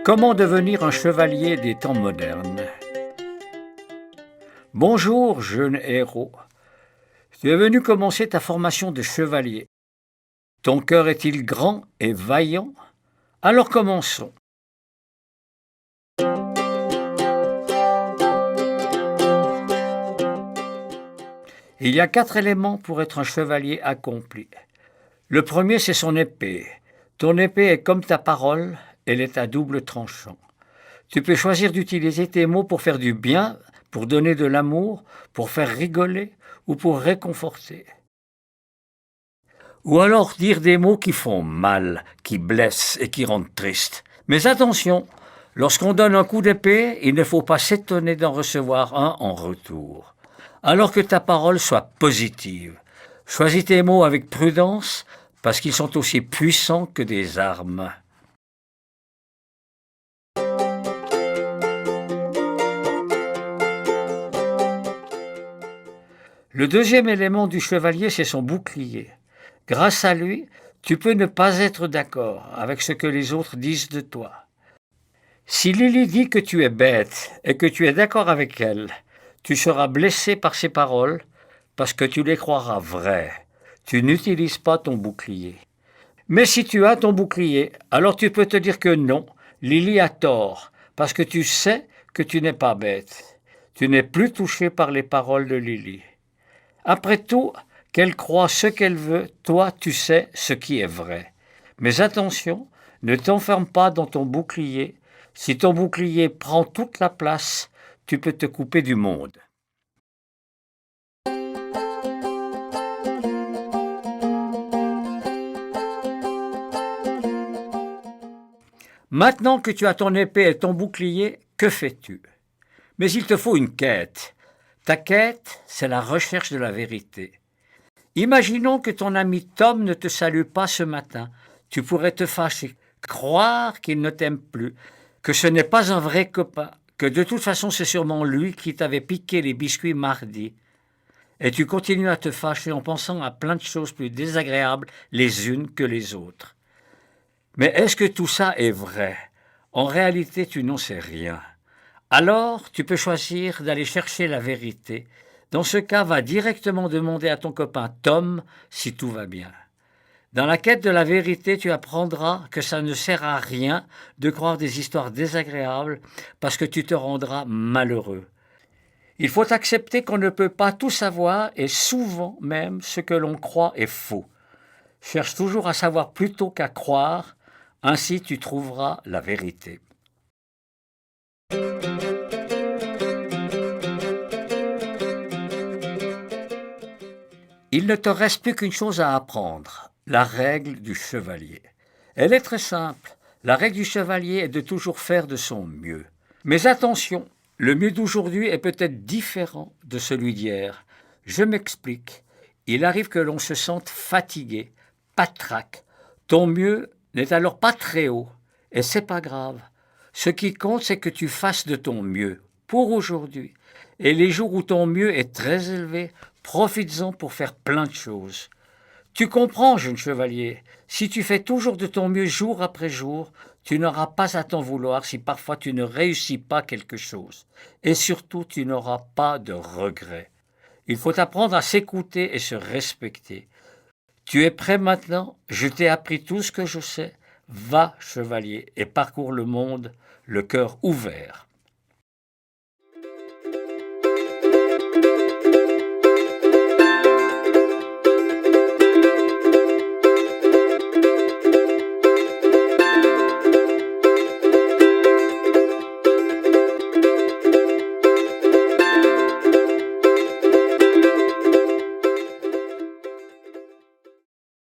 Comment devenir un chevalier des temps modernes? Bonjour, jeune héros. Tu es venu commencer ta formation de chevalier. Ton cœur est-il grand et vaillant? Alors commençons. Il y a 4 éléments pour être un chevalier accompli. Le premier, c'est son épée. Ton épée est comme ta parole, elle est à double tranchant. Tu peux choisir d'utiliser tes mots pour faire du bien, pour donner de l'amour, pour faire rigoler ou pour réconforter. Ou alors dire des mots qui font mal, qui blessent et qui rendent triste. Mais attention, lorsqu'on donne un coup d'épée, il ne faut pas s'étonner d'en recevoir un en retour. Alors que ta parole soit positive. Choisis tes mots avec prudence, parce qu'ils sont aussi puissants que des armes. Le deuxième élément du chevalier, c'est son bouclier. Grâce à lui, tu peux ne pas être d'accord avec ce que les autres disent de toi. Si Lily dit que tu es bête et que tu es d'accord avec elle, tu seras blessé par ses paroles parce que tu les croiras vraies. Tu n'utilises pas ton bouclier. Mais si tu as ton bouclier, alors tu peux te dire que non, Lily a tort, parce que tu sais que tu n'es pas bête. Tu n'es plus touché par les paroles de Lily. Après tout, qu'elle croie ce qu'elle veut, toi tu sais ce qui est vrai. Mais attention, ne t'enferme pas dans ton bouclier. Si ton bouclier prend toute la place, tu peux te couper du monde. Maintenant que tu as ton épée et ton bouclier, que fais-tu? Mais il te faut une quête. Ta quête, c'est la recherche de la vérité. Imaginons que ton ami Tom ne te salue pas ce matin. Tu pourrais te fâcher, croire qu'il ne t'aime plus, que ce n'est pas un vrai copain, que de toute façon c'est sûrement lui qui t'avait piqué les biscuits mardi. Et tu continues à te fâcher en pensant à plein de choses plus désagréables les unes que les autres. Mais est-ce que tout ça est vrai? En réalité, tu n'en sais rien. Alors, tu peux choisir d'aller chercher la vérité. Dans ce cas, va directement demander à ton copain Tom si tout va bien. Dans la quête de la vérité, tu apprendras que ça ne sert à rien de croire des histoires désagréables parce que tu te rendras malheureux. Il faut accepter qu'on ne peut pas tout savoir et souvent même ce que l'on croit est faux. Cherche toujours à savoir plutôt qu'à croire, ainsi tu trouveras la vérité. Il ne te reste plus qu'une chose à apprendre, la règle du chevalier. Elle est très simple. La règle du chevalier est de toujours faire de son mieux. Mais attention, le mieux d'aujourd'hui est peut-être différent de celui d'hier. Je m'explique. Il arrive que l'on se sente fatigué, patraque. Ton mieux n'est alors pas très haut, et c'est pas grave. Ce qui compte, c'est que tu fasses de ton mieux pour aujourd'hui. Et les jours où ton mieux est très élevé, profites-en pour faire plein de choses. Tu comprends, jeune chevalier, si tu fais toujours de ton mieux jour après jour, tu n'auras pas à t'en vouloir si parfois tu ne réussis pas quelque chose. Et surtout, tu n'auras pas de regrets. Il faut apprendre à s'écouter et se respecter. Tu es prêt maintenant? Je t'ai appris tout ce que je sais. Va, chevalier, et parcours le monde, le cœur ouvert.